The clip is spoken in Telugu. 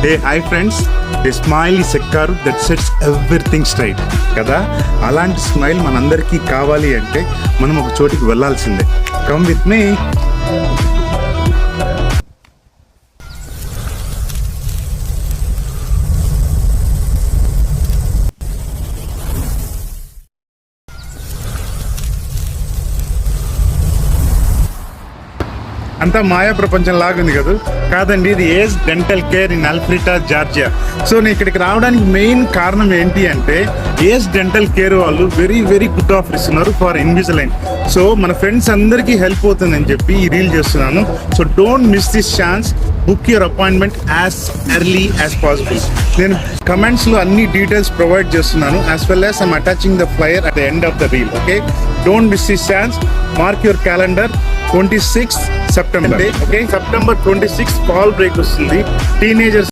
Hey, hi friends. A smile is a curve that sets everything straight. కదా అలాంటి స్మైల్ మనందరికీ కావాలి అంటే మనం ఒక చోటికి వెళ్ళాల్సిందే. Come with me. అంతా మాయా ప్రపంచం లాగుంది కదా. కాదండి, ఇది age dental care in Alpharetta, Georgia. So నేను ఇక్కడికి రావడానికి మెయిన్ కారణం ఏంటి అంటే ఏజ్ డెంటల్ కేర్ వాళ్ళు వెరీ వెరీ గుడ్ ఆఫర్ ఇస్తున్నారు ఫర్ ఇన్విజిలైన్. సో మన ఫ్రెండ్స్ అందరికీ హెల్ప్ అవుతుందని చెప్పి ఈ రీల్ చేస్తున్నాను. So don't miss this chance. Book your appointment as early as possible. నేను కమెంట్స్లో అన్ని డీటెయిల్స్ ప్రొవైడ్ చేస్తున్నాను, as well as I'm attaching the flyer at the end of the reel. Okay, don't miss this chance. Mark your calendar. 26 September. Okay, September 26 fall break వస్తుంది. టీనేజర్స్